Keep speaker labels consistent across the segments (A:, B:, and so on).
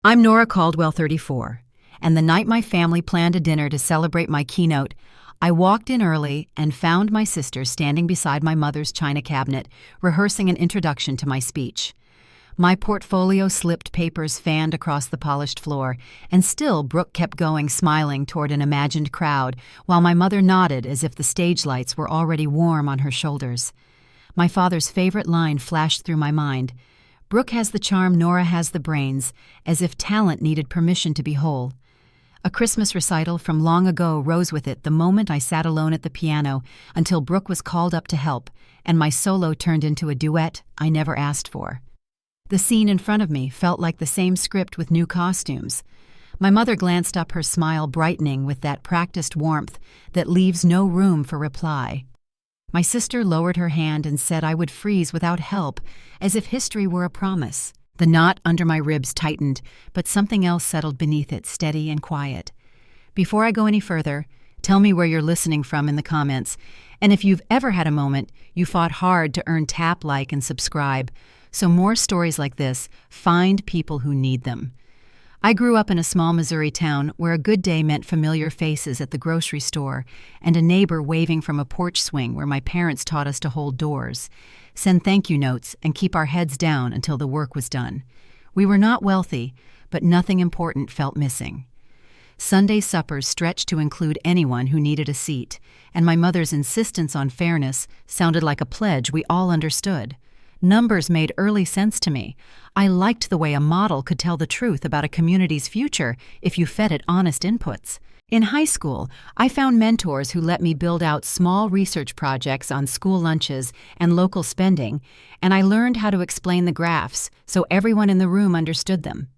A: I'm Nora Caldwell, 34, and the night my family planned a dinner to celebrate my keynote, I walked in early and found my sister standing beside my mother's china cabinet, rehearsing an introduction to my speech. My portfolio-slipped papers fanned across the polished floor, and still Brooke kept going, smiling toward an imagined crowd, while my mother nodded as if the stage lights were already warm on her shoulders. My father's favorite line flashed through my mind: "Brooke has the charm, Nora has the brains," as if talent needed permission to be whole. A Christmas recital from long ago rose with it the moment I sat alone at the piano until Brooke was called up to help, and my solo turned into a duet I never asked for. The scene in front of me felt like the same script with new costumes. My mother glanced up, her smile brightening with that practiced warmth that leaves no room for reply. My sister lowered her hand and said I would freeze without help, as if history were a promise. The knot under my ribs tightened, but something else settled beneath it, steady and quiet. Before I go any further, tell me where you're listening from in the comments, and if you've ever had a moment you fought hard to earn tap, like, and subscribe, so more stories like this find people who need them. I grew up in a small Missouri town where a good day meant familiar faces at the grocery store and a neighbor waving from a porch swing where my parents taught us to hold doors, send thank you notes, and keep our heads down until the work was done. We were not wealthy, but nothing important felt missing. Sunday suppers stretched to include anyone who needed a seat, and my mother's insistence on fairness sounded like a pledge we all understood. Numbers made early sense to me. I liked the way a model could tell the truth about a community's future if you fed it honest inputs. In high school, I found mentors who let me build out small research projects on school lunches and local spending, and I learned how to explain the graphs so everyone in the room understood them.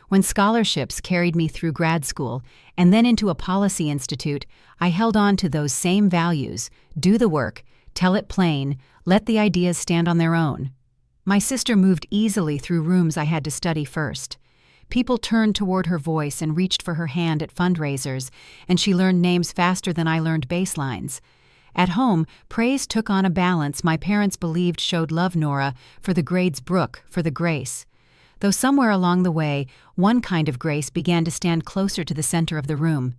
A: When scholarships carried me through grad school and then into a policy institute, I held on to those same values: do the work, tell it plain, let the ideas stand on their own. My sister moved easily through rooms I had to study first. People turned toward her voice and reached for her hand at fundraisers, and she learned names faster than I learned baselines. At home, praise took on a balance my parents believed showed love Nora for the grades, Brooke for the grace. Though somewhere along the way, one kind of grace began to stand closer to the center of the room.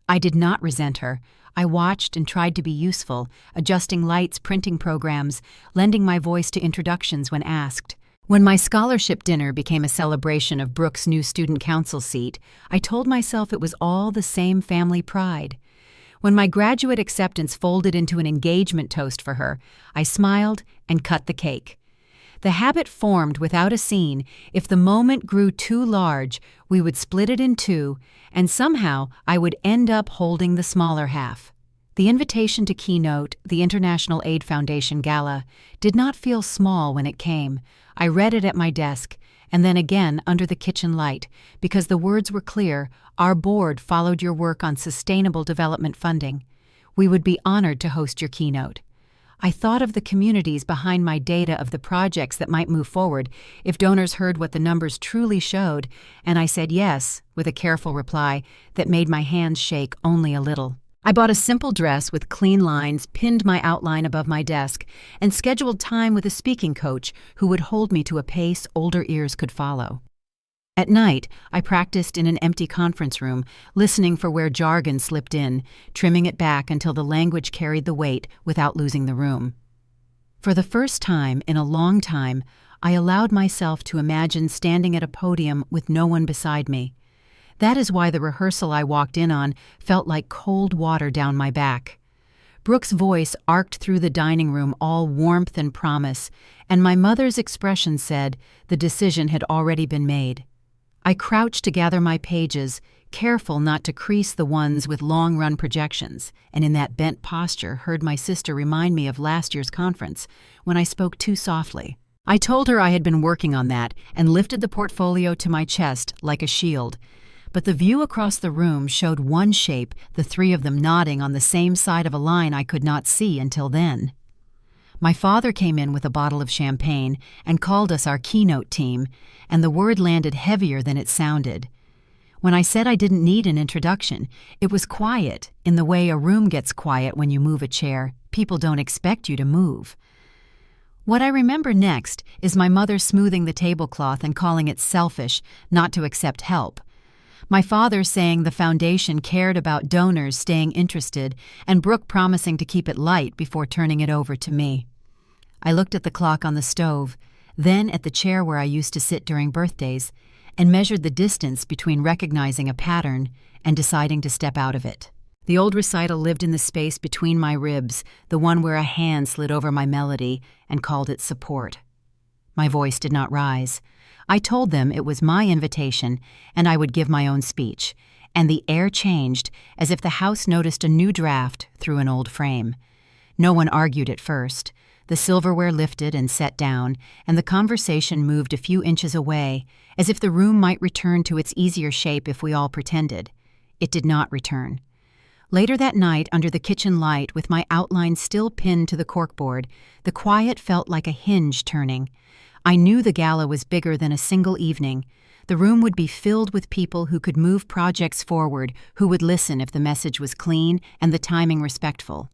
A: I did not resent her. I watched and tried to be useful, adjusting lights, printing programs, lending my voice to introductions when asked. When my scholarship dinner became a celebration of Brooke's new student council seat, I told myself it was all the same family pride. When my graduate acceptance folded into an engagement toast for her, I smiled and cut the cake. The habit formed without a scene. If the moment grew too large, we would split it in two, and somehow I would end up holding the smaller half. The invitation to keynote the International Aid Foundation Gala did not feel small when it came. I read it at my desk, and then again under the kitchen light, because the words were clear: our board followed your work on sustainable development funding. We would be honored to host your keynote. I thought of the communities behind my data, of the projects that might move forward if donors heard what the numbers truly showed, and I said yes, with a careful reply that made my hands shake only a little. I bought a simple dress with clean lines, pinned my outline above my desk, and scheduled time with a speaking coach who would hold me to a pace older ears could follow. At night, I practiced in an empty conference room, listening for where jargon slipped in, trimming it back until the language carried the weight without losing the room. For the first time in a long time, I allowed myself to imagine standing at a podium with no one beside me. That is why the rehearsal I walked in on felt like cold water down my back. Brooke's voice arced through the dining room, all warmth and promise, and my mother's expression said the decision had already been made. I crouched to gather my pages, careful not to crease the ones with long-run projections, and in that bent posture heard my sister remind me of last year's conference, when I spoke too softly. I told her I had been working on that and lifted the portfolio to my chest like a shield. But the view across the room showed one shape, the three of them nodding on the same side of a line I could not see until then. My father came in with a bottle of champagne and called us our keynote team, and the word landed heavier than it sounded. When I said I didn't need an introduction, it was quiet, in the way a room gets quiet when you move a chair. People don't expect you to move. What I remember next is my mother smoothing the tablecloth and calling it selfish not to accept help. My father saying the foundation cared about donors staying interested, and Brooke promising to keep it light before turning it over to me. I looked at the clock on the stove, then at the chair where I used to sit during birthdays, and measured the distance between recognizing a pattern and deciding to step out of it. The old recital lived in the space between my ribs, the one where a hand slid over my melody and called it support. My voice did not rise. I told them it was my invitation and I would give my own speech, and the air changed as if the house noticed a new draft through an old frame. No one argued at first. The silverware lifted and set down, and the conversation moved a few inches away, as if the room might return to its easier shape if we all pretended. It did not return. Later that night, under the kitchen light, with my outline still pinned to the corkboard, the quiet felt like a hinge turning. I knew the gala was bigger than a single evening. The room would be filled with people who could move projects forward, who would listen if the message was clean and the timing respectful.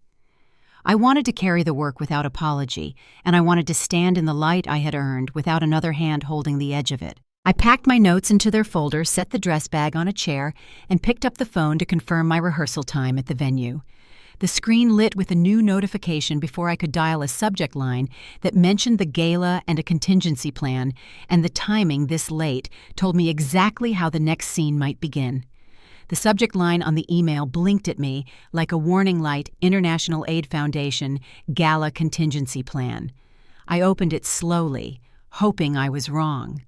A: I wanted to carry the work without apology, and I wanted to stand in the light I had earned without another hand holding the edge of it. I packed my notes into their folder, set the dress bag on a chair, and picked up the phone to confirm my rehearsal time at the venue. The screen lit with a new notification before I could dial a subject line that mentioned the gala and a contingency plan, and the timing this late told me exactly how the next scene might begin. The subject line on the email blinked at me like a warning light: International Aid Foundation, Gala Contingency Plan. I opened it slowly, hoping I was wrong.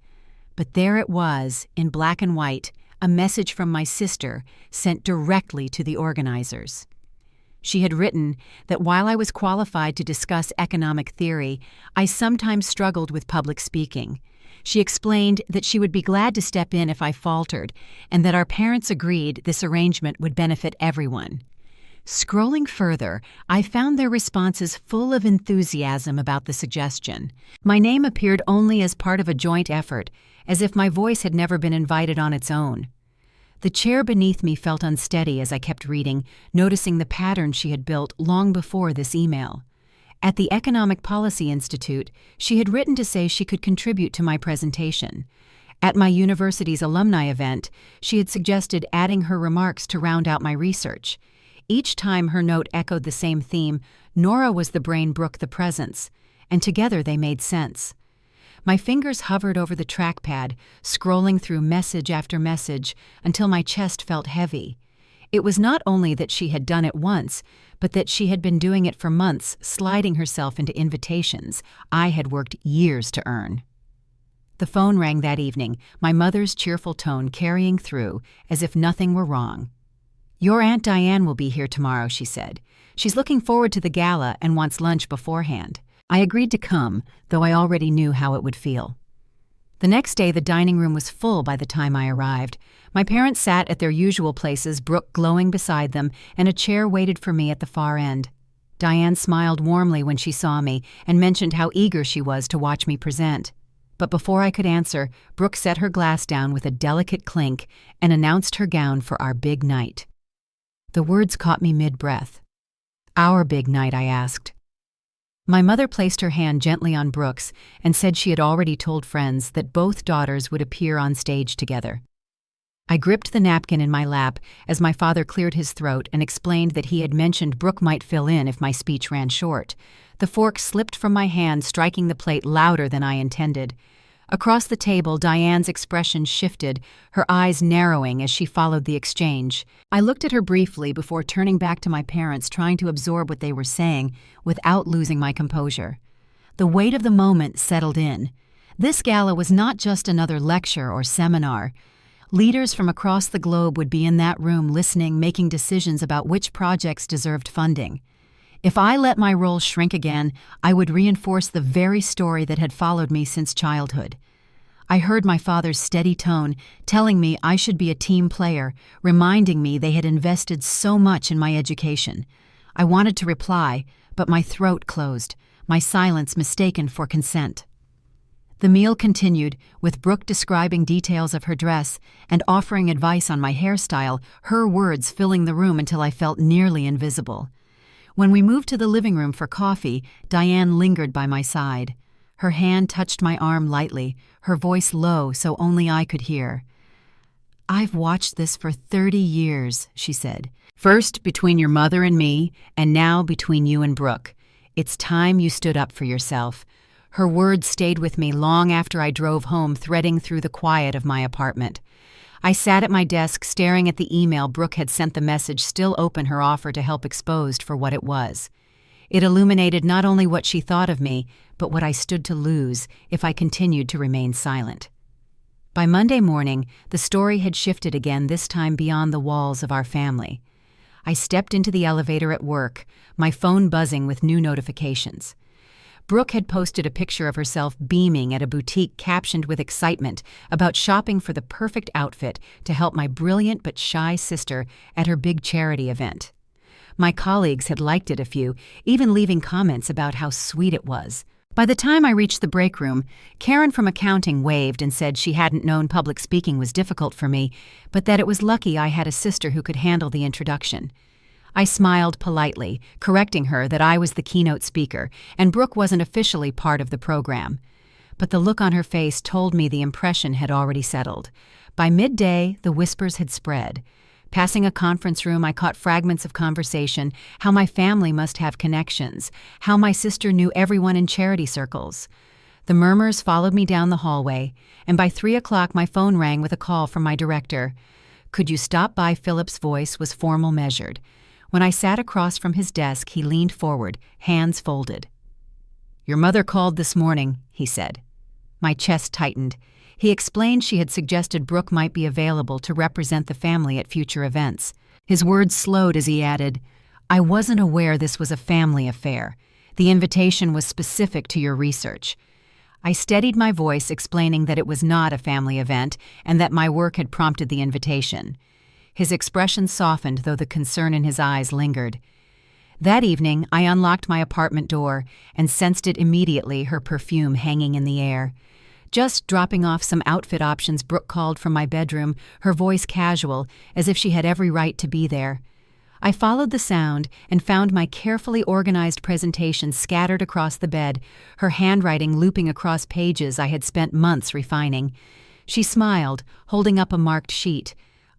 A: But there it was, in black and white, a message from my sister sent directly to the organizers. She had written that while I was qualified to discuss economic theory, I sometimes struggled with public speaking. She explained that she would be glad to step in if I faltered, and that our parents agreed this arrangement would benefit everyone. Scrolling further, I found their responses full of enthusiasm about the suggestion. My name appeared only as part of a joint effort, as if my voice had never been invited on its own. The chair beneath me felt unsteady as I kept reading, noticing the pattern she had built long before this email. At the Economic Policy Institute, she had written to say she could contribute to my presentation. At my university's alumni event, she had suggested adding her remarks to round out my research. Each time her note echoed the same theme: Nora was the brain, Brooke the presence, and together they made sense. My fingers hovered over the trackpad, scrolling through message after message until my chest felt heavy. It was not only that she had done it once, but that she had been doing it for months, sliding herself into invitations I had worked years to earn. The phone rang that evening, my mother's cheerful tone carrying through as if nothing were wrong. "Your Aunt Diane will be here tomorrow," she said. "She's looking forward to the gala and wants lunch beforehand." I agreed to come, though I already knew how it would feel. The next day, the dining room was full by the time I arrived. My parents sat at their usual places, Brooke glowing beside them, and a chair waited for me at the far end. Diane smiled warmly when she saw me and mentioned how eager she was to watch me present. But before I could answer, Brooke set her glass down with a delicate clink and announced her gown for our big night. The words caught me mid-breath. "Our big night?" I asked. My mother placed her hand gently on Brooke's and said she had already told friends that both daughters would appear on stage together. I gripped the napkin in my lap as my father cleared his throat and explained that he had mentioned Brooke might fill in if my speech ran short. The fork slipped from my hand, striking the plate louder than I intended. Across the table, Diane's expression shifted, her eyes narrowing as she followed the exchange. I looked at her briefly before turning back to my parents, trying to absorb what they were saying without losing my composure. The weight of the moment settled in. This gala was not just another lecture or seminar. Leaders from across the globe would be in that room listening, making decisions about which projects deserved funding. If I let my role shrink again, I would reinforce the very story that had followed me since childhood. I heard my father's steady tone, telling me I should be a team player, reminding me they had invested so much in my education. I wanted to reply, but my throat closed, my silence mistaken for consent. The meal continued, with Brooke describing details of her dress and offering advice on my hairstyle, her words filling the room until I felt nearly invisible. When we moved to the living room for coffee, Diane lingered by my side. Her hand touched my arm lightly, her voice low so only I could hear. "I've watched this for 30 years, she said. "First between your mother and me, and now between you and Brooke. It's time you stood up for yourself." Her words stayed with me long after I drove home, threading through the quiet of my apartment. I sat at my desk staring at the email Brooke had sent, the message still open, her offer to help exposed for what it was. It illuminated not only what she thought of me, but what I stood to lose if I continued to remain silent. By Monday morning, the story had shifted again, this time beyond the walls of our family. I stepped into the elevator at work, my phone buzzing with new notifications. Brooke had posted a picture of herself beaming at a boutique captioned with excitement about shopping for the perfect outfit to help my brilliant but shy sister at her big charity event. My colleagues had liked it a few, even leaving comments about how sweet it was. By the time I reached the break room, Karen from accounting waved and said she hadn't known public speaking was difficult for me, but that it was lucky I had a sister who could handle the introduction. I smiled politely, correcting her that I was the keynote speaker, and Brooke wasn't officially part of the program. But the look on her face told me the impression had already settled. By midday, the whispers had spread. Passing a conference room, I caught fragments of conversation, how my family must have connections, how my sister knew everyone in charity circles. The murmurs followed me down the hallway, and by 3 o'clock my phone rang with a call from my director. "Could you stop by?" Philip's voice was formal, measured. When I sat across from his desk, he leaned forward, hands folded. "Your mother called this morning," he said. My chest tightened. He explained she had suggested Brooke might be available to represent the family at future events. His words slowed as he added, "I wasn't aware this was a family affair. The invitation was specific to your research." I steadied my voice, explaining that it was not a family event and that my work had prompted the invitation. His expression softened, though the concern in his eyes lingered. That evening, I unlocked my apartment door and sensed it immediately, her perfume hanging in the air. "Just dropping off some outfit options," Brooke called from my bedroom, her voice casual, as if she had every right to be there. I followed the sound and found my carefully organized presentation scattered across the bed, her handwriting looping across pages I had spent months refining. She smiled, holding up a marked sheet.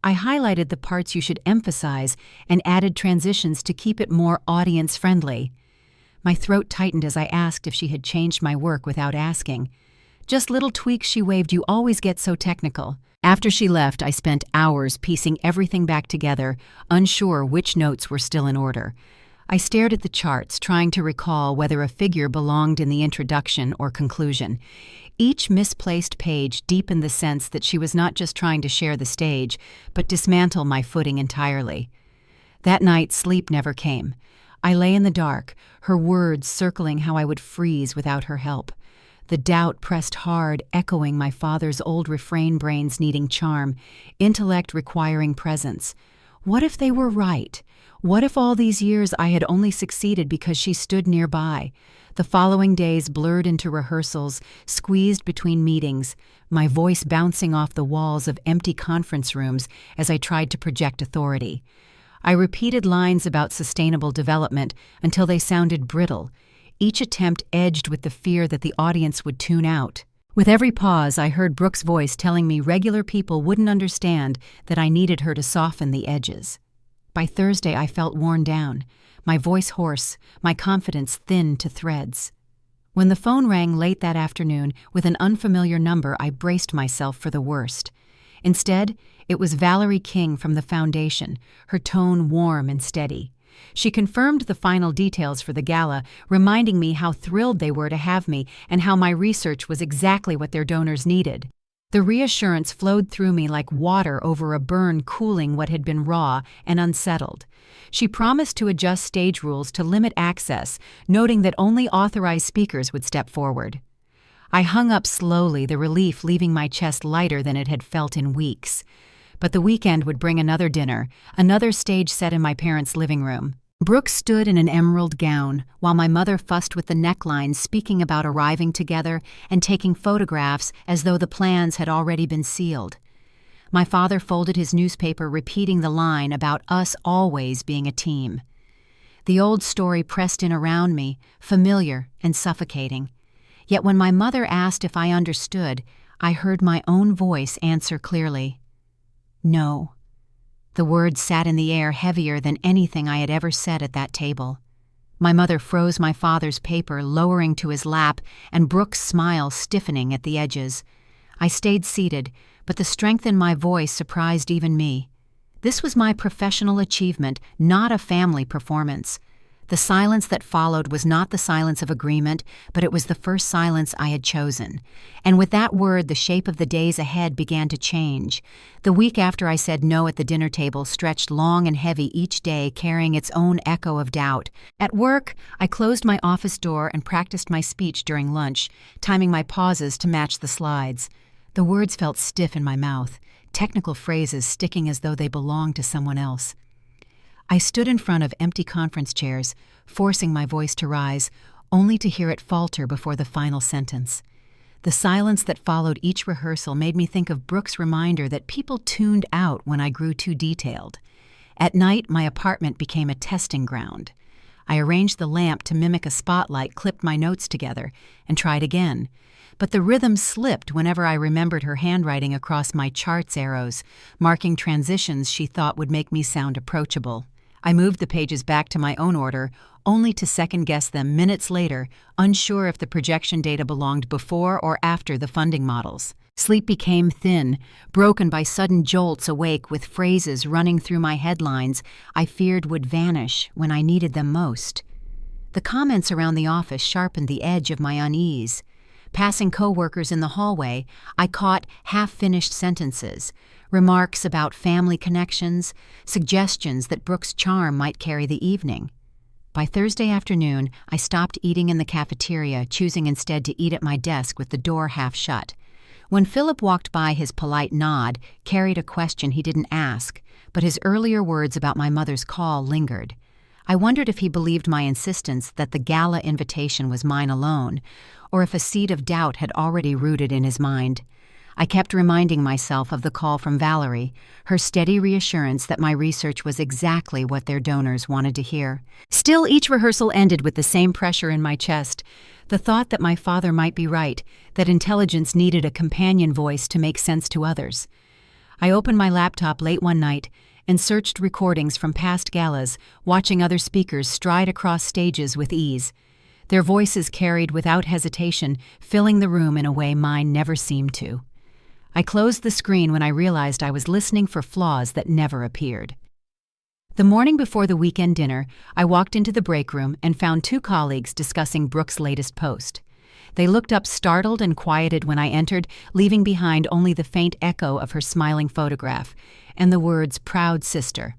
A: I highlighted the parts you should emphasize and added transitions to keep it more audience-friendly. My throat tightened as I asked if she had changed my work without asking. "Just little tweaks," she waved. "You always get so technical." After she left, I spent hours piecing everything back together, unsure which notes were still in order. I stared at the charts, trying to recall whether a figure belonged in the introduction or conclusion. Each misplaced page deepened the sense that she was not just trying to share the stage, but dismantle my footing entirely. That night, sleep never came. I lay in the dark, her words circling how I would freeze without her help. The doubt pressed hard, echoing my father's old refrain: brains needing charm, intellect requiring presence. What if they were right? What if all these years I had only succeeded because she stood nearby? The following days blurred into rehearsals, squeezed between meetings, my voice bouncing off the walls of empty conference rooms as I tried to project authority. I repeated lines about sustainable development until they sounded brittle, each attempt edged with the fear that the audience would tune out. With every pause, I heard Brooke's voice telling me regular people wouldn't understand, that I needed her to soften the edges. By Thursday, I felt worn down, my voice hoarse, my confidence thin to threads. When the phone rang late that afternoon with an unfamiliar number, I braced myself for the worst. Instead, it was Valerie King from the Foundation, her tone warm and steady. She confirmed the final details for the gala, reminding me how thrilled they were to have me and how my research was exactly what their donors needed. The reassurance flowed through me like water over a burn, cooling what had been raw and unsettled. She promised to adjust stage rules to limit access, noting that only authorized speakers would step forward. I hung up slowly, the relief leaving my chest lighter than it had felt in weeks. But the weekend would bring another dinner, another stage set in my parents' living room. Brooke stood in an emerald gown, while my mother fussed with the neckline, speaking about arriving together and taking photographs as though the plans had already been sealed. My father folded his newspaper, repeating the line about us always being a team. The old story pressed in around me, familiar and suffocating. Yet when my mother asked if I understood, I heard my own voice answer clearly, "No." The words sat in the air heavier than anything I had ever said at that table. My mother froze my father's paper, lowering to his lap, and Brooke's smile stiffening at the edges. I stayed seated, but the strength in my voice surprised even me. This was my professional achievement, not a family performance. The silence that followed was not the silence of agreement, but it was the first silence I had chosen. And with that word, the shape of the days ahead began to change. The week after I said no at the dinner table stretched long and heavy each day, carrying its own echo of doubt. At work, I closed my office door and practiced my speech during lunch, timing my pauses to match the slides. The words felt stiff in my mouth, technical phrases sticking as though they belonged to someone else. I stood in front of empty conference chairs, forcing my voice to rise, only to hear it falter before the final sentence. The silence that followed each rehearsal made me think of Brooke's reminder that people tuned out when I grew too detailed. At night, my apartment became a testing ground. I arranged the lamp to mimic a spotlight, clipped my notes together, and tried again. But the rhythm slipped whenever I remembered her handwriting across my charts arrows, marking transitions she thought would make me sound approachable. I moved the pages back to my own order, only to second-guess them minutes later, unsure if the projection data belonged before or after the funding models. Sleep became thin, broken by sudden jolts awake with phrases running through my headlines I feared would vanish when I needed them most. The comments around the office sharpened the edge of my unease. Passing coworkers in the hallway, I caught half-finished sentences, remarks about family connections, suggestions that Brooke's charm might carry the evening. By Thursday afternoon, I stopped eating in the cafeteria, choosing instead to eat at my desk with the door half shut. When Philip walked by, his polite nod carried a question he didn't ask, but his earlier words about my mother's call lingered. I wondered if he believed my insistence that the Gala invitation was mine alone, or if a seed of doubt had already rooted in his mind. I kept reminding myself of the call from Valerie, her steady reassurance that my research was exactly what their donors wanted to hear. Still, each rehearsal ended with the same pressure in my chest, the thought that my father might be right, that intelligence needed a companion voice to make sense to others. I opened my laptop late one night and searched recordings from past galas, watching other speakers stride across stages with ease. Their voices carried without hesitation, filling the room in a way mine never seemed to. I closed the screen when I realized I was listening for flaws that never appeared. The morning before the weekend dinner, I walked into the break room and found two colleagues discussing Brooke's latest post. They looked up startled and quieted when I entered, leaving behind only the faint echo of her smiling photograph and the words, "Proud sister."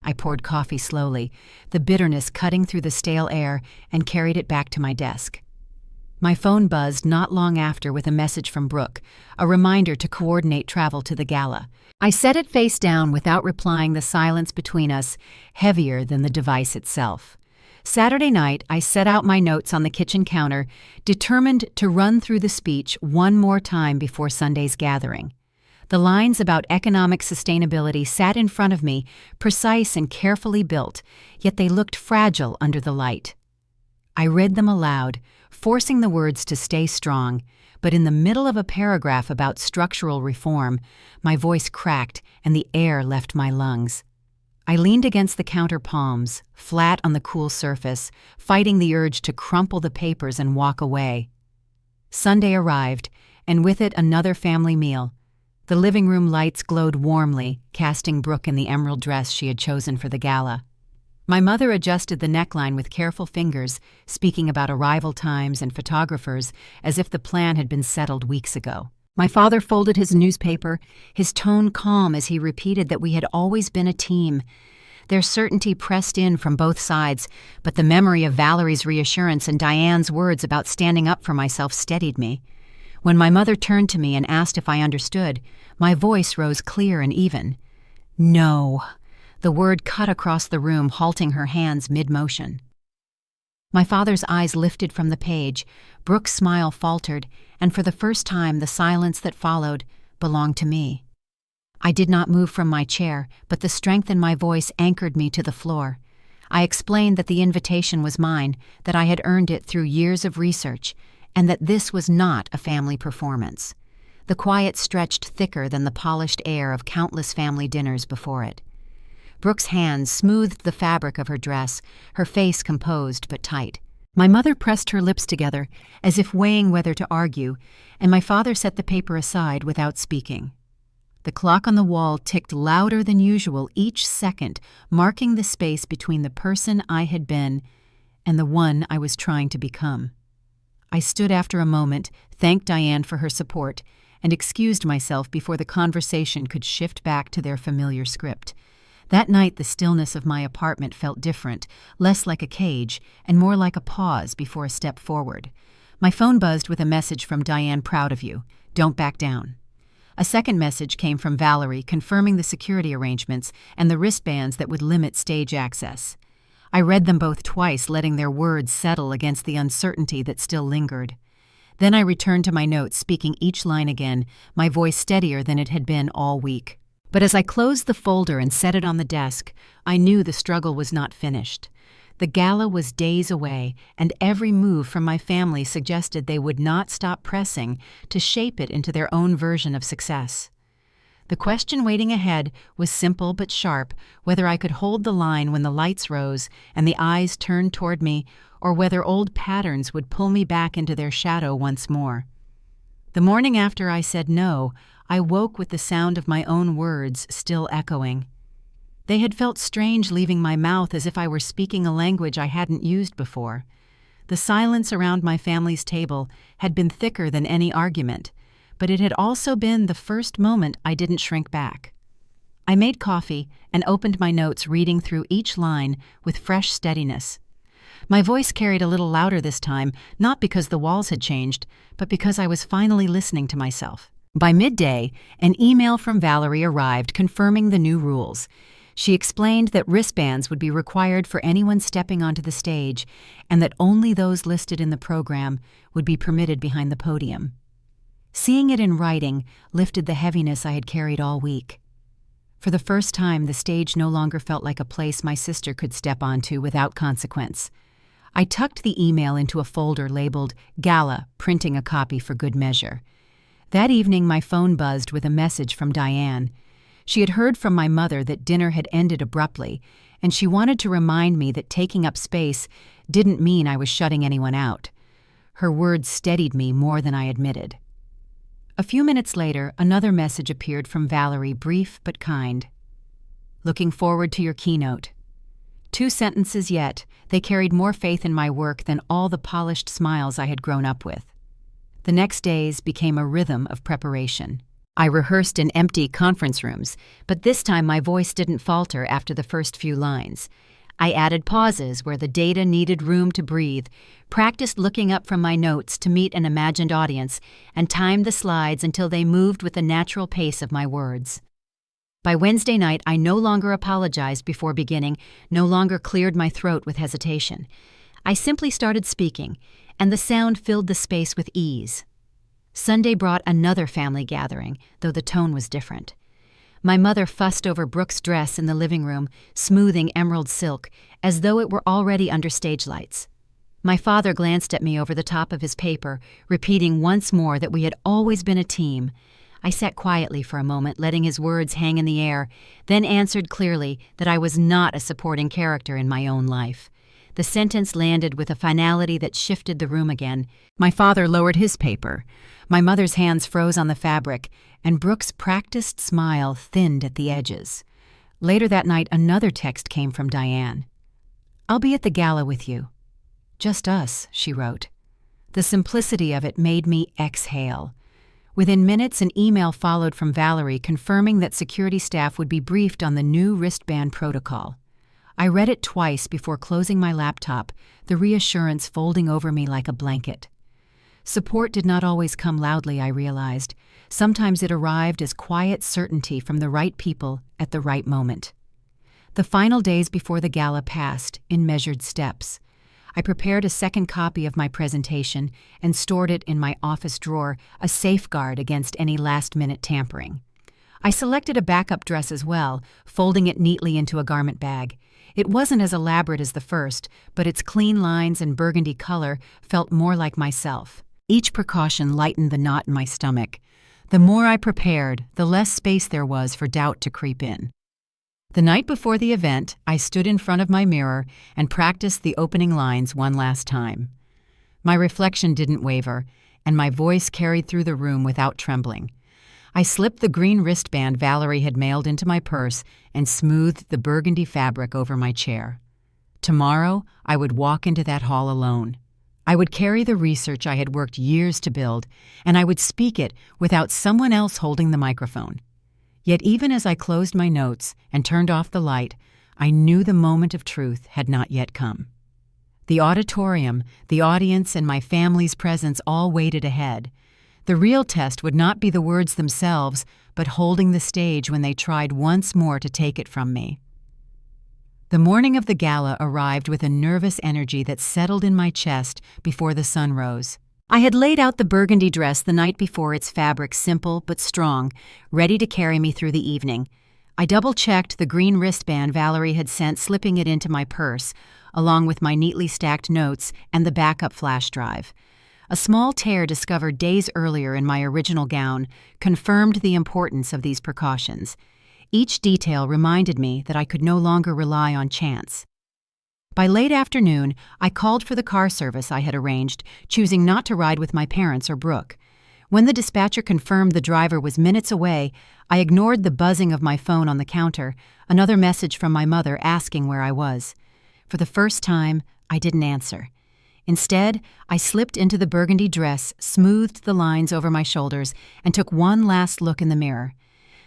A: I poured coffee slowly, the bitterness cutting through the stale air, and carried it back to my desk. My phone buzzed not long after with a message from Brooke, a reminder to coordinate travel to the gala. I set it face down without replying, the silence between us heavier than the device itself. Saturday night, I set out my notes on the kitchen counter, determined to run through the speech one more time before Sunday's gathering. The lines about economic sustainability sat in front of me, precise and carefully built, yet they looked fragile under the light. I read them aloud, forcing the words to stay strong, but in the middle of a paragraph about structural reform, my voice cracked and the air left my lungs. I leaned against the counter palms, flat on the cool surface, fighting the urge to crumple the papers and walk away. Sunday arrived, and with it another family meal. The living room lights glowed warmly, casting Brooke in the emerald dress she had chosen for the gala. My mother adjusted the neckline with careful fingers, speaking about arrival times and photographers as if the plan had been settled weeks ago. My father folded his newspaper, his tone calm as he repeated that we had always been a team. Their certainty pressed in from both sides, but the memory of Valerie's reassurance and Diane's words about standing up for myself steadied me. When my mother turned to me and asked if I understood, my voice rose clear and even. "No." The word cut across the room, halting her hands mid-motion. My father's eyes lifted from the page, Brooke's smile faltered, and for the first time the silence that followed belonged to me. I did not move from my chair, but the strength in my voice anchored me to the floor. I explained that the invitation was mine, that I had earned it through years of research, and that this was not a family performance. The quiet stretched thicker than the polished air of countless family dinners before it. Brooke's hands smoothed the fabric of her dress, her face composed but tight. My mother pressed her lips together, as if weighing whether to argue, and my father set the paper aside without speaking. The clock on the wall ticked louder than usual each second, marking the space between the person I had been and the one I was trying to become. I stood after a moment, thanked Diane for her support, and excused myself before the conversation could shift back to their familiar script. That night the stillness of my apartment felt different, less like a cage and more like a pause before a step forward. My phone buzzed with a message from Diane, proud of you. Don't back down. A second message came from Valerie confirming the security arrangements and the wristbands that would limit stage access. I read them both twice, letting their words settle against the uncertainty that still lingered. Then I returned to my notes, speaking each line again, my voice steadier than it had been all week. But as I closed the folder and set it on the desk, I knew the struggle was not finished. The gala was days away, and every move from my family suggested they would not stop pressing to shape it into their own version of success. The question waiting ahead was simple but sharp, whether I could hold the line when the lights rose and the eyes turned toward me, or whether old patterns would pull me back into their shadow once more. The morning after I said no, I woke with the sound of my own words still echoing. They had felt strange leaving my mouth, as if I were speaking a language I hadn't used before. The silence around my family's table had been thicker than any argument, but it had also been the first moment I didn't shrink back. I made coffee and opened my notes, reading through each line with fresh steadiness. My voice carried a little louder this time, not because the walls had changed, but because I was finally listening to myself. By midday, an email from Valerie arrived confirming the new rules. She explained that wristbands would be required for anyone stepping onto the stage, and that only those listed in the program would be permitted behind the podium. Seeing it in writing lifted the heaviness I had carried all week. For the first time, the stage no longer felt like a place my sister could step onto without consequence. I tucked the email into a folder labeled Gala, printing a copy for good measure. That evening, my phone buzzed with a message from Diane. She had heard from my mother that dinner had ended abruptly, and she wanted to remind me that taking up space didn't mean I was shutting anyone out. Her words steadied me more than I admitted. A few minutes later, another message appeared from Valerie, brief but kind. Looking forward to your keynote. 2 sentences yet, they carried more faith in my work than all the polished smiles I had grown up with. The next days became a rhythm of preparation. I rehearsed in empty conference rooms, but this time my voice didn't falter after the first few lines. I added pauses where the data needed room to breathe, practiced looking up from my notes to meet an imagined audience, and timed the slides until they moved with the natural pace of my words. By Wednesday night, I no longer apologized before beginning, no longer cleared my throat with hesitation. I simply started speaking, and the sound filled the space with ease. Sunday brought another family gathering, though the tone was different. My mother fussed over Brooke's dress in the living room, smoothing emerald silk, as though it were already under stage lights. My father glanced at me over the top of his paper, repeating once more that we had always been a team. I sat quietly for a moment, letting his words hang in the air, then answered clearly that I was not a supporting character in my own life. The sentence landed with a finality that shifted the room again. My father lowered his paper. My mother's hands froze on the fabric, and Brooke's practiced smile thinned at the edges. Later that night, another text came from Diane. "I'll be at the gala with you." "Just us," she wrote. The simplicity of it made me exhale. Within minutes, an email followed from Valerie confirming that security staff would be briefed on the new wristband protocol. I read it twice before closing my laptop, the reassurance folding over me like a blanket. Support did not always come loudly, I realized. Sometimes it arrived as quiet certainty from the right people at the right moment. The final days before the gala passed in measured steps. I prepared a second copy of my presentation and stored it in my office drawer, a safeguard against any last-minute tampering. I selected a backup dress as well, folding it neatly into a garment bag. It wasn't as elaborate as the first, but its clean lines and burgundy color felt more like myself. Each precaution lightened the knot in my stomach. The more I prepared, the less space there was for doubt to creep in. The night before the event, I stood in front of my mirror and practiced the opening lines one last time. My reflection didn't waver, and my voice carried through the room without trembling. I slipped the green wristband Valerie had mailed into my purse and smoothed the burgundy fabric over my chair. Tomorrow, I would walk into that hall alone. I would carry the research I had worked years to build, and I would speak it without someone else holding the microphone. Yet even as I closed my notes and turned off the light, I knew the moment of truth had not yet come. The auditorium, the audience, and my family's presence all waited ahead. The real test would not be the words themselves, but holding the stage when they tried once more to take it from me. The morning of the gala arrived with a nervous energy that settled in my chest before the sun rose. I had laid out the burgundy dress the night before, its fabric simple but strong, ready to carry me through the evening. I double-checked the green wristband Valerie had sent, slipping it into my purse, along with my neatly stacked notes and the backup flash drive. A small tear discovered days earlier in my original gown confirmed the importance of these precautions. Each detail reminded me that I could no longer rely on chance. By late afternoon, I called for the car service I had arranged, choosing not to ride with my parents or Brooke. When the dispatcher confirmed the driver was minutes away, I ignored the buzzing of my phone on the counter, another message from my mother asking where I was. For the first time, I didn't answer. Instead, I slipped into the burgundy dress, smoothed the lines over my shoulders, and took one last look in the mirror.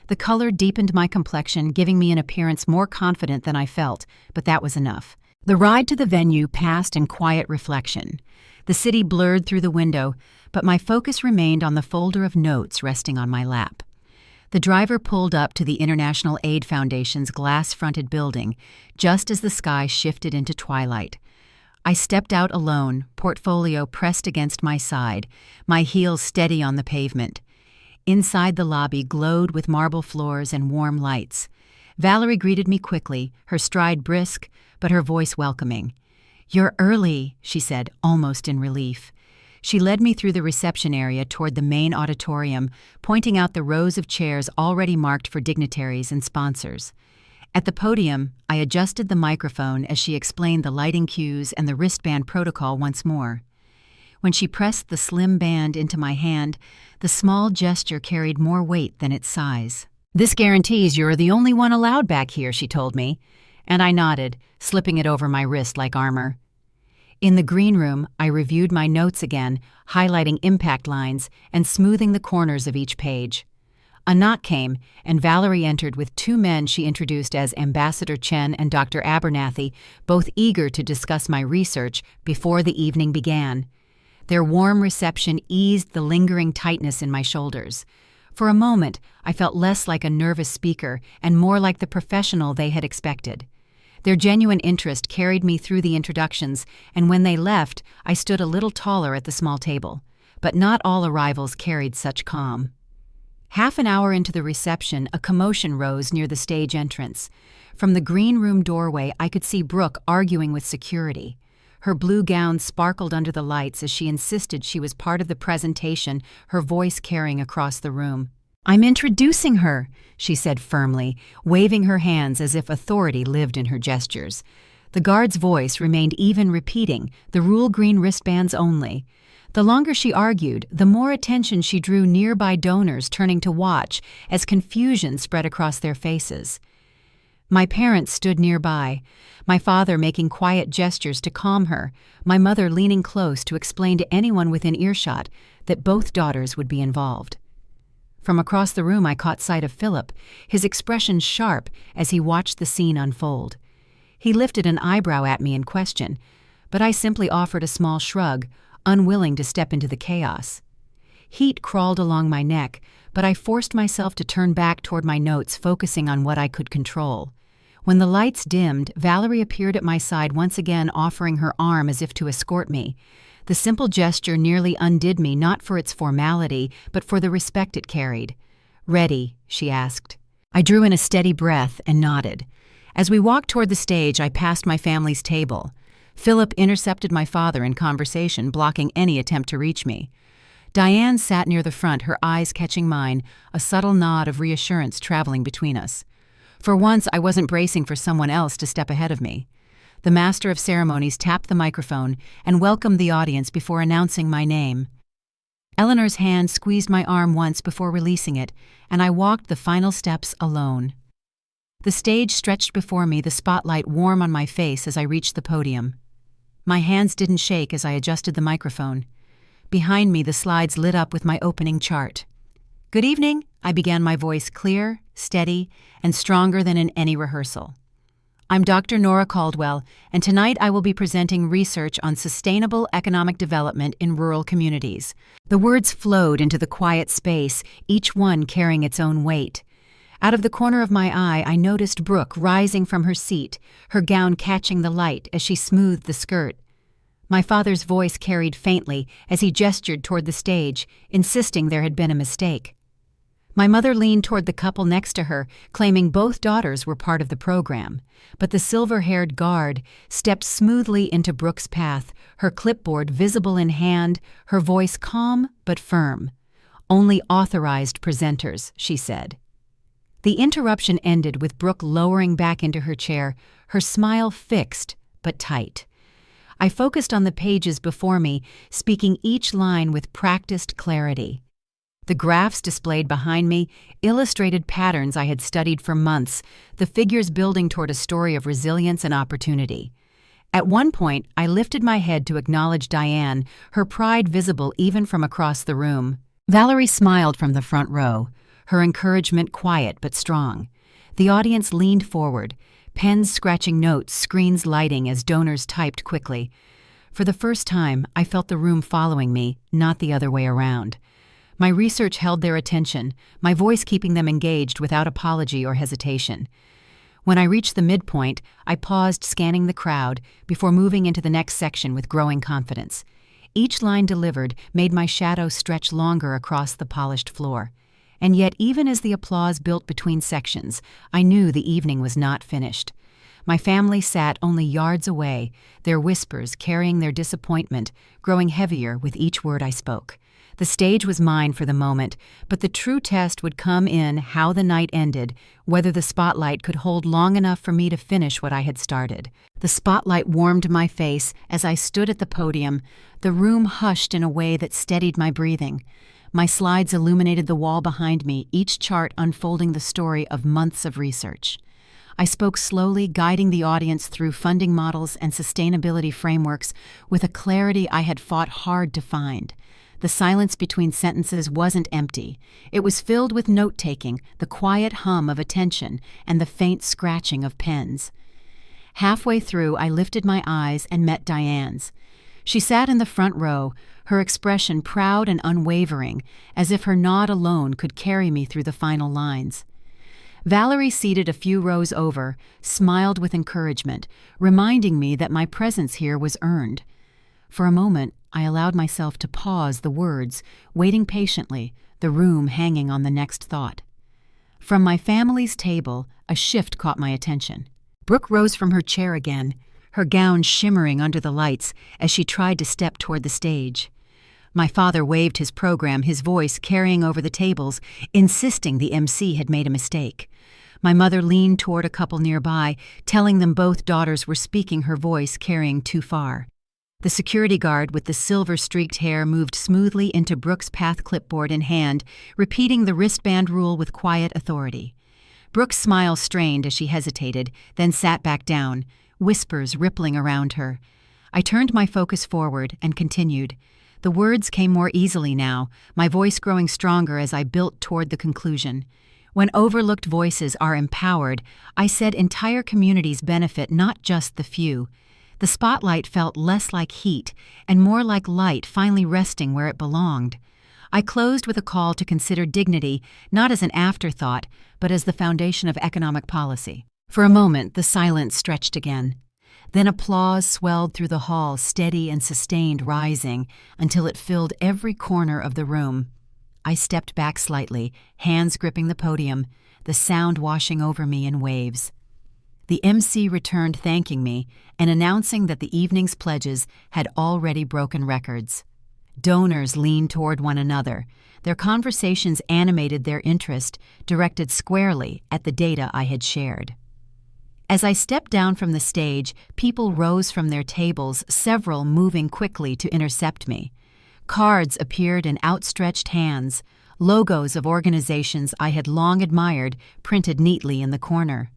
A: The color deepened my complexion, giving me an appearance more confident than I felt, but that was enough. The ride to the venue passed in quiet reflection. The city blurred through the window, but my focus remained on the folder of notes resting on my lap. The driver pulled up to the International Aid Foundation's glass-fronted building, just as the sky shifted into twilight. I stepped out alone, portfolio pressed against my side, my heels steady on the pavement. Inside, the lobby glowed with marble floors and warm lights. Valerie greeted me quickly, her stride brisk, but her voice welcoming. "You're early," she said, almost in relief. She led me through the reception area toward the main auditorium, pointing out the rows of chairs already marked for dignitaries and sponsors. At the podium, I adjusted the microphone as she explained the lighting cues and the wristband protocol once more. When she pressed the slim band into my hand, the small gesture carried more weight than its size. "This guarantees you're the only one allowed back here," she told me, and I nodded, slipping it over my wrist like armor. In the green room, I reviewed my notes again, highlighting impact lines and smoothing the corners of each page. A knock came, and Valerie entered with two men she introduced as Ambassador Chen and Dr. Abernathy, both eager to discuss my research before the evening began. Their warm reception eased the lingering tightness in my shoulders. For a moment, I felt less like a nervous speaker and more like the professional they had expected. Their genuine interest carried me through the introductions, and when they left, I stood a little taller at the small table. But not all arrivals carried such calm. Half an hour into the reception, a commotion rose near the stage entrance. From the green room doorway, I could see Brooke arguing with security. Her blue gown sparkled under the lights as she insisted she was part of the presentation, her voice carrying across the room. "I'm introducing her," she said firmly, waving her hands as if authority lived in her gestures. The guard's voice remained even, repeating, "The rule green wristbands only." The longer she argued, the more attention she drew nearby donors turning to watch as confusion spread across their faces. My parents stood nearby, my father making quiet gestures to calm her, my mother leaning close to explain to anyone within earshot that both daughters would be involved. From across the room I caught sight of Philip, his expression sharp as he watched the scene unfold. He lifted an eyebrow at me in question, but I simply offered a small shrug, unwilling to step into the chaos. Heat crawled along my neck, but I forced myself to turn back toward my notes, focusing on what I could control. When the lights dimmed, Valerie appeared at my side once again, offering her arm as if to escort me. The simple gesture nearly undid me, not for its formality, but for the respect it carried. "Ready," she asked. I drew in a steady breath and nodded. As we walked toward the stage, I passed my family's table. Philip intercepted my father in conversation, blocking any attempt to reach me. Diane sat near the front, her eyes catching mine, a subtle nod of reassurance traveling between us. For once, I wasn't bracing for someone else to step ahead of me. The master of ceremonies tapped the microphone and welcomed the audience before announcing my name. Eleanor's hand squeezed my arm once before releasing it, and I walked the final steps alone. The stage stretched before me, the spotlight warm on my face as I reached the podium. My hands didn't shake as I adjusted the microphone. Behind me, the slides lit up with my opening chart. "Good evening," I began, my voice clear, steady, and stronger than in any rehearsal. "I'm Dr. Nora Caldwell, and tonight I will be presenting research on sustainable economic development in rural communities." The words flowed into the quiet space, each one carrying its own weight. Out of the corner of my eye, I noticed Brooke rising from her seat, her gown catching the light as she smoothed the skirt. My father's voice carried faintly as he gestured toward the stage, insisting there had been a mistake. My mother leaned toward the couple next to her, claiming both daughters were part of the program. But the silver-haired guard stepped smoothly into Brooke's path, her clipboard visible in hand, her voice calm but firm. "Only authorized presenters," she said. The interruption ended with Brooke lowering back into her chair, her smile fixed but tight. I focused on the pages before me, speaking each line with practiced clarity. The graphs displayed behind me illustrated patterns I had studied for months, the figures building toward a story of resilience and opportunity. At one point, I lifted my head to acknowledge Diane, her pride visible even from across the room. Valerie smiled from the front row, her encouragement quiet but strong. The audience leaned forward, pens scratching notes, screens lighting as donors typed quickly. For the first time, I felt the room following me, not the other way around. My research held their attention, my voice keeping them engaged without apology or hesitation. When I reached the midpoint, I paused, scanning the crowd, before moving into the next section with growing confidence. Each line delivered made my shadow stretch longer across the polished floor. And yet, even as the applause built between sections, I knew the evening was not finished. My family sat only yards away, their whispers carrying their disappointment, growing heavier with each word I spoke. The stage was mine for the moment, but the true test would come in how the night ended, whether the spotlight could hold long enough for me to finish what I had started. The spotlight warmed my face as I stood at the podium, the room hushed in a way that steadied my breathing. My slides illuminated the wall behind me, each chart unfolding the story of months of research. I spoke slowly, guiding the audience through funding models and sustainability frameworks with a clarity I had fought hard to find. The silence between sentences wasn't empty. It was filled with note-taking, the quiet hum of attention, and the faint scratching of pens. Halfway through, I lifted my eyes and met Diane's. She sat in the front row, her expression proud and unwavering, as if her nod alone could carry me through the final lines. Valerie, seated a few rows over, smiled with encouragement, reminding me that my presence here was earned. For a moment, I allowed myself to pause the words, waiting patiently, the room hanging on the next thought. From my family's table, a shift caught my attention. Brooke rose from her chair again, her gown shimmering under the lights as she tried to step toward the stage. My father waved his program, his voice carrying over the tables, insisting the MC had made a mistake. My mother leaned toward a couple nearby, telling them both daughters were speaking, her voice carrying too far. The security guard with the silver-streaked hair moved smoothly into Brooke's path, clipboard in hand, repeating the wristband rule with quiet authority. Brooke's smile strained as she hesitated, then sat back down, whispers rippling around her. I turned my focus forward and continued. The words came more easily now, my voice growing stronger as I built toward the conclusion. When overlooked voices are empowered, I said entire communities benefit, not just the few. The spotlight felt less like heat and more like light finally resting where it belonged. I closed with a call to consider dignity, not as an afterthought, but as the foundation of economic policy. For a moment, the silence stretched again. Then applause swelled through the hall, steady and sustained, rising until it filled every corner of the room. I stepped back slightly, hands gripping the podium, the sound washing over me in waves. The MC returned thanking me and announcing that the evening's pledges had already broken records. Donors leaned toward one another. Their conversations animated their interest, directed squarely at the data I had shared. As I stepped down from the stage, people rose from their tables, several moving quickly to intercept me. Cards appeared in outstretched hands, logos of organizations I had long admired printed neatly in the corner.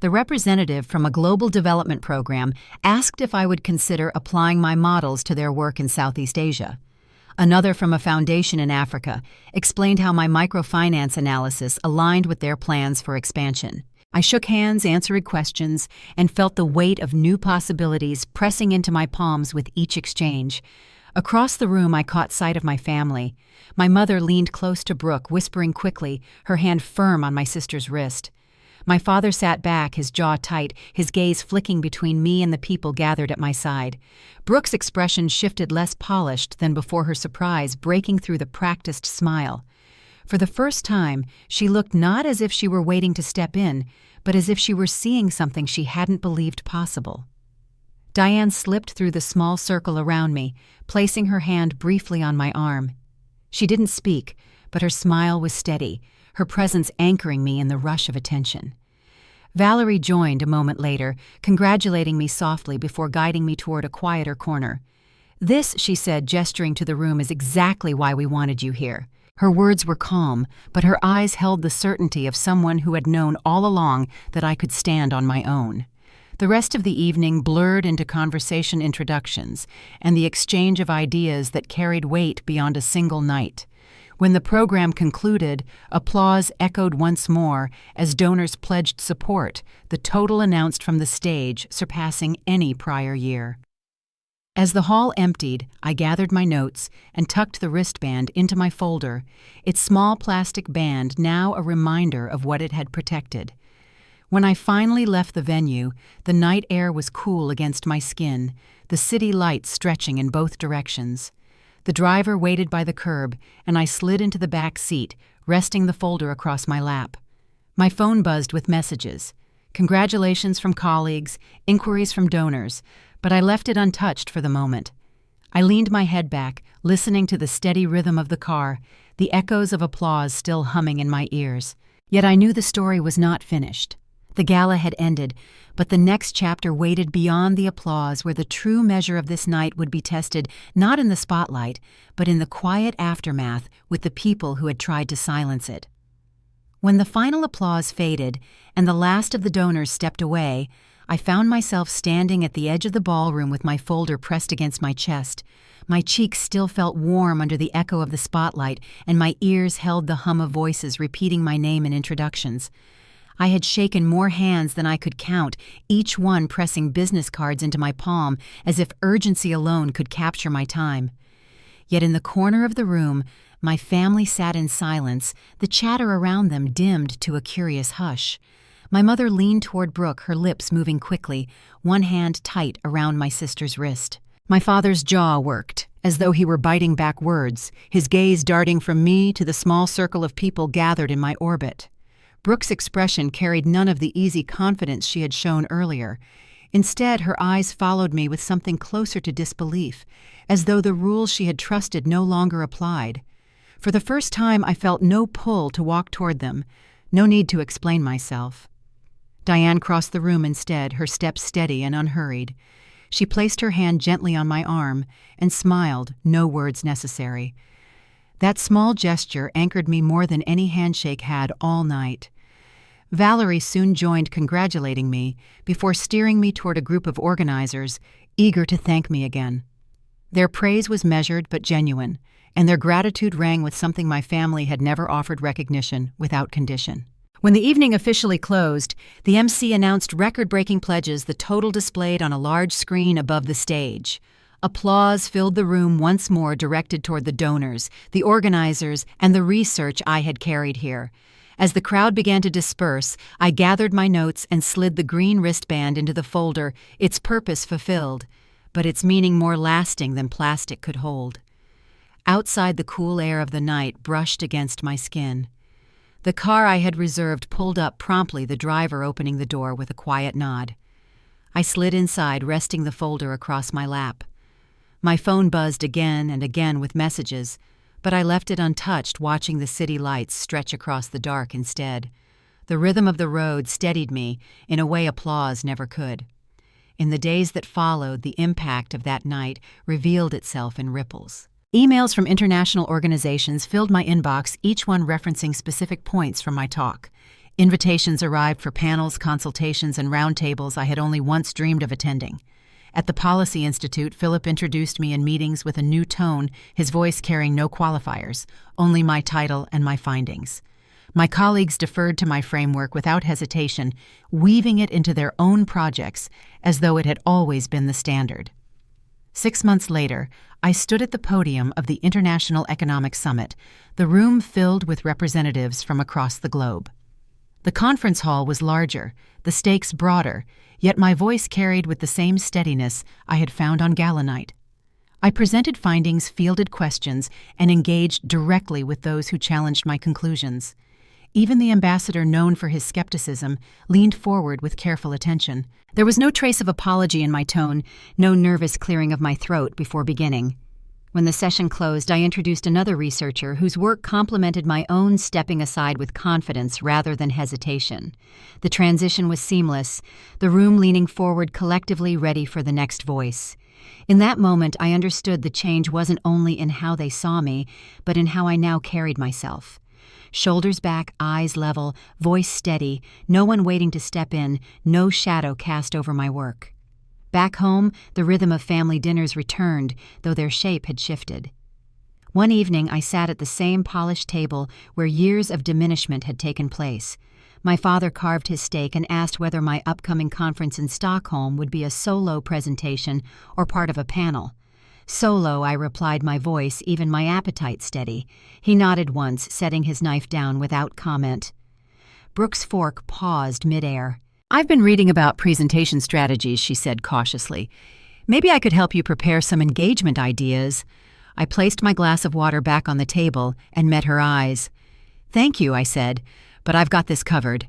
A: The representative from a global development program asked if I would consider applying my models to their work in Southeast Asia. Another from a foundation in Africa explained how my microfinance analysis aligned with their plans for expansion. I shook hands, answered questions, and felt the weight of new possibilities pressing into my palms with each exchange. Across the room, I caught sight of my family. My mother leaned close to Brooke, whispering quickly, her hand firm on my sister's wrist. My father sat back, his jaw tight, his gaze flicking between me and the people gathered at my side. Brooke's expression shifted, less polished than before her surprise, breaking through the practiced smile. For the first time, she looked not as if she were waiting to step in, but as if she were seeing something she hadn't believed possible. Diane slipped through the small circle around me, placing her hand briefly on my arm. She didn't speak, but her smile was steady, her presence anchoring me in the rush of attention. Valerie joined a moment later, congratulating me softly before guiding me toward a quieter corner. "This," she said, gesturing to the room, "is exactly why we wanted you here." Her words were calm, but her eyes held the certainty of someone who had known all along that I could stand on my own. The rest of the evening blurred into conversation introductions and the exchange of ideas that carried weight beyond a single night. When the program concluded, applause echoed once more as donors pledged support, the total announced from the stage surpassing any prior year. As the hall emptied, I gathered my notes and tucked the wristband into my folder, its small plastic band now a reminder of what it had protected. When I finally left the venue, the night air was cool against my skin, the city lights stretching in both directions. The driver waited by the curb, and I slid into the back seat, resting the folder across my lap. My phone buzzed with messages. Congratulations from colleagues, inquiries from donors, but I left it untouched for the moment. I leaned my head back, listening to the steady rhythm of the car, the echoes of applause still humming in my ears. Yet I knew the story was not finished. The gala had ended, but the next chapter waited beyond the applause, where the true measure of this night would be tested not in the spotlight, but in the quiet aftermath with the people who had tried to silence it. When the final applause faded and the last of the donors stepped away, I found myself standing at the edge of the ballroom with my folder pressed against my chest. My cheeks still felt warm under the echo of the spotlight, and my ears held the hum of voices repeating my name and introductions. I had shaken more hands than I could count, each one pressing business cards into my palm as if urgency alone could capture my time. Yet in the corner of the room, my family sat in silence, the chatter around them dimmed to a curious hush. My mother leaned toward Brooke, her lips moving quickly, one hand tight around my sister's wrist. My father's jaw worked, as though he were biting back words, his gaze darting from me to the small circle of people gathered in my orbit. Brooke's expression carried none of the easy confidence she had shown earlier. Instead, her eyes followed me with something closer to disbelief, as though the rules she had trusted no longer applied. For the first time, I felt no pull to walk toward them, no need to explain myself. Diane crossed the room instead, her steps steady and unhurried. She placed her hand gently on my arm and smiled, no words necessary. That small gesture anchored me more than any handshake had all night. Valerie soon joined, congratulating me, before steering me toward a group of organizers, eager to thank me again. Their praise was measured but genuine, and their gratitude rang with something my family had never offered: recognition without condition. When the evening officially closed, the MC announced record-breaking pledges, the total displayed on a large screen above the stage. Applause filled the room once more, directed toward the donors, the organizers, and the research I had carried here. As the crowd began to disperse, I gathered my notes and slid the green wristband into the folder, its purpose fulfilled, but its meaning more lasting than plastic could hold. Outside, the cool air of the night brushed against my skin. The car I had reserved pulled up promptly, the driver opening the door with a quiet nod. I slid inside, resting the folder across my lap. My phone buzzed again and again with messages, but I left it untouched, watching the city lights stretch across the dark instead. The rhythm of the road steadied me in a way applause never could. In the days that followed, the impact of that night revealed itself in ripples. Emails from international organizations filled my inbox, each one referencing specific points from my talk. Invitations arrived for panels, consultations, and roundtables I had only once dreamed of attending. At the Policy Institute, Philip introduced me in meetings with a new tone, his voice carrying no qualifiers, only my title and my findings. My colleagues deferred to my framework without hesitation, weaving it into their own projects as though it had always been the standard. 6 months later, I stood at the podium of the International Economic Summit, the room filled with representatives from across the globe. The conference hall was larger, the stakes broader, yet my voice carried with the same steadiness I had found on Gala night. I presented findings, fielded questions, and engaged directly with those who challenged my conclusions. Even the ambassador, known for his skepticism, leaned forward with careful attention. There was no trace of apology in my tone, no nervous clearing of my throat before beginning. When the session closed, I introduced another researcher whose work complemented my own, stepping aside with confidence rather than hesitation. The transition was seamless, the room leaning forward collectively, ready for the next voice. In that moment, I understood the change wasn't only in how they saw me, but in how I now carried myself. Shoulders back, eyes level, voice steady, no one waiting to step in, no shadow cast over my work. Back home, the rhythm of family dinners returned, though their shape had shifted. One evening, I sat at the same polished table where years of diminishment had taken place. My father carved his steak and asked whether my upcoming conference in Stockholm would be a solo presentation or part of a panel. Solo, I replied, my voice, even my appetite steady. He nodded once, setting his knife down without comment. Brooke's fork paused midair. "I've been reading about presentation strategies," she said cautiously. "Maybe I could help you prepare some engagement ideas." I placed my glass of water back on the table and met her eyes. "Thank you," I said, "but I've got this covered."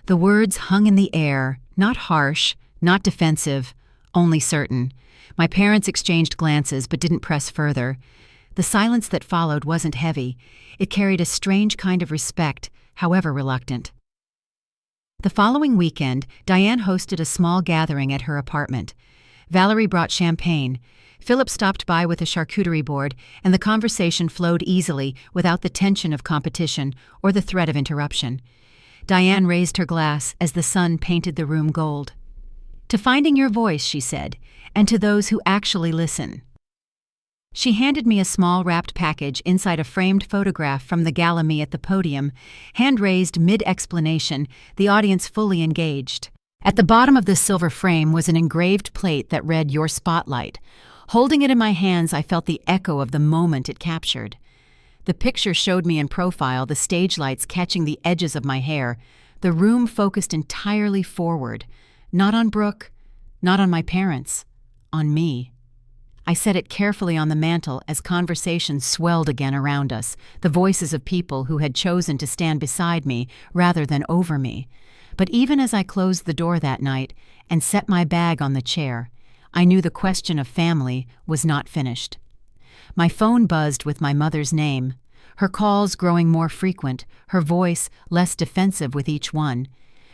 A: The words hung in the air, not harsh, not defensive, only certain. My parents exchanged glances but didn't press further. The silence that followed wasn't heavy. It carried a strange kind of respect, however reluctant. The following weekend, Diane hosted a small gathering at her apartment. Valerie brought champagne. Philip stopped by with a charcuterie board, and the conversation flowed easily without the tension of competition or the threat of interruption. Diane raised her glass as the sun painted the room gold. "To finding your voice," she said, "and to those who actually listen." She handed me a small wrapped package inside a framed photograph from the Gala me at the podium, hand-raised mid-explanation, the audience fully engaged. At the bottom of the silver frame was an engraved plate that read, "Your Spotlight." Holding it in my hands, I felt the echo of the moment it captured. The picture showed me in profile, the stage lights catching the edges of my hair, the room focused entirely forward, not on Brooke, not on my parents, on me. I set it carefully on the mantel as conversation swelled again around us, the voices of people who had chosen to stand beside me rather than over me. But even as I closed the door that night and set my bag on the chair, I knew the question of family was not finished. My phone buzzed with my mother's name, her calls growing more frequent, her voice less defensive with each one.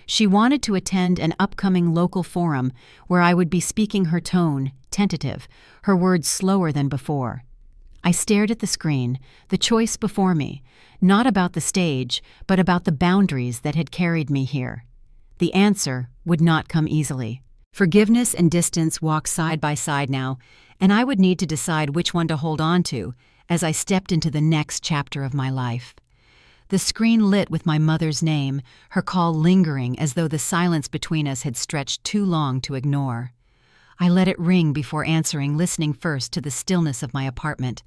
A: She wanted to attend an upcoming local forum where I would be speaking her tone, tentative, her words slower than before. I stared at the screen, the choice before me, not about the stage, but about the boundaries that had carried me here. The answer would not come easily. Forgiveness and distance walk side by side now, and I would need to decide which one to hold on to as I stepped into the next chapter of my life. The screen lit with my mother's name, her call lingering as though the silence between us had stretched too long to ignore. I let it ring before answering, listening first to the stillness of my apartment.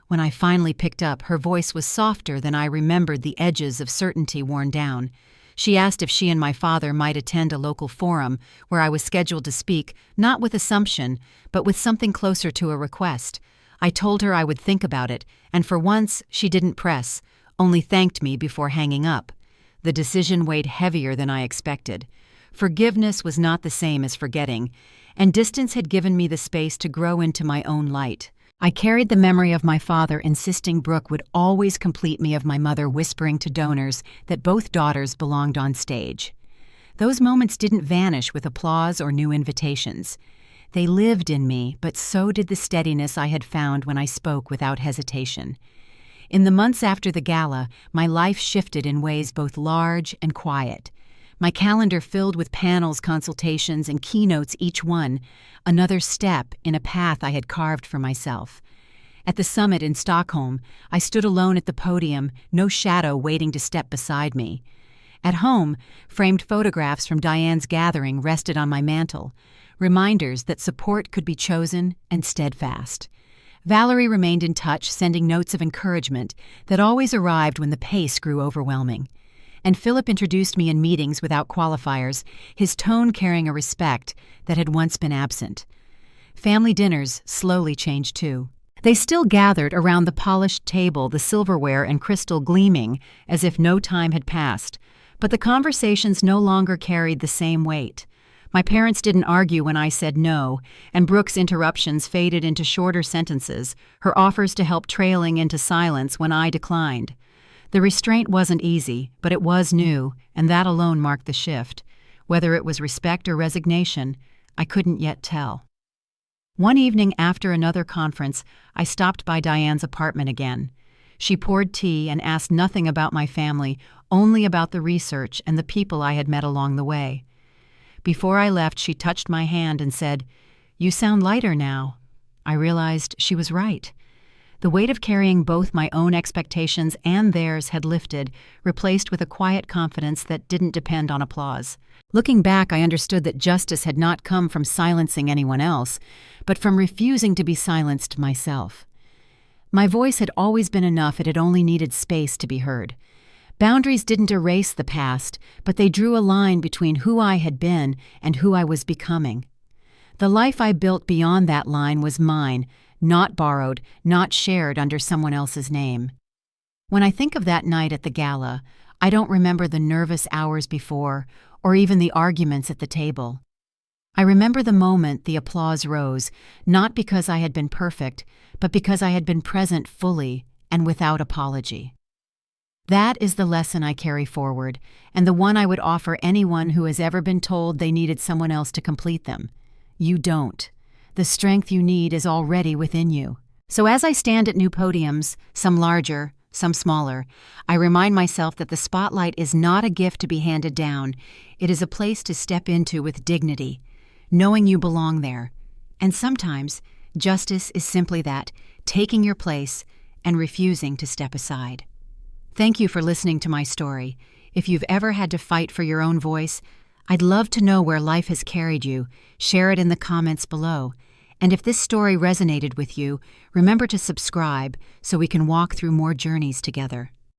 A: When I finally picked up, her voice was softer than I remembered, the edges of certainty worn down. She asked if she and my father might attend a local forum where I was scheduled to speak, not with assumption, but with something closer to a request. I told her I would think about it, and for once she didn't press, only thanked me before hanging up. The decision weighed heavier than I expected. Forgiveness was not the same as forgetting, and distance had given me the space to grow into my own light. I carried the memory of my father insisting Brooke would always complete me, of my mother whispering to donors that both daughters belonged on stage. Those moments didn't vanish with applause or new invitations. They lived in me, but so did the steadiness I had found when I spoke without hesitation. In the months after the gala, my life shifted in ways both large and quiet. My calendar filled with panels, consultations, and keynotes, each one another step in a path I had carved for myself. At the summit in Stockholm, I stood alone at the podium, no shadow waiting to step beside me. At home, framed photographs from Diane's gathering rested on my mantel, reminders that support could be chosen and steadfast. Valerie remained in touch, sending notes of encouragement that always arrived when the pace grew overwhelming. And Philip introduced me in meetings without qualifiers, his tone carrying a respect that had once been absent. Family dinners slowly changed too. They still gathered around the polished table, the silverware and crystal gleaming as if no time had passed, but the conversations no longer carried the same weight. My parents didn't argue when I said no, and Brooke's interruptions faded into shorter sentences, her offers to help trailing into silence when I declined. The restraint wasn't easy, but it was new, and that alone marked the shift. Whether it was respect or resignation, I couldn't yet tell. One evening after another conference, I stopped by Diane's apartment again. She poured tea and asked nothing about my family, only about the research and the people I had met along the way. Before I left, she touched my hand and said, "You sound lighter now." I realized she was right. The weight of carrying both my own expectations and theirs had lifted, replaced with a quiet confidence that didn't depend on applause. Looking back, I understood that justice had not come from silencing anyone else, but from refusing to be silenced myself. My voice had always been enough, it had only needed space to be heard. Boundaries didn't erase the past, but they drew a line between who I had been and who I was becoming. The life I built beyond that line was mine, not borrowed, not shared under someone else's name. When I think of that night at the gala, I don't remember the nervous hours before, or even the arguments at the table. I remember the moment the applause rose, not because I had been perfect, but because I had been present fully and without apology. That is the lesson I carry forward, and the one I would offer anyone who has ever been told they needed someone else to complete them. You don't. The strength you need is already within you. So as I stand at new podiums, some larger, some smaller, I remind myself that the spotlight is not a gift to be handed down. It is a place to step into with dignity, knowing you belong there. And sometimes, justice is simply that, taking your place and refusing to step aside. Thank you for listening to my story. If you've ever had to fight for your own voice, I'd love to know where life has carried you. Share it in the comments below. And if this story resonated with you, remember to subscribe so we can walk through more journeys together.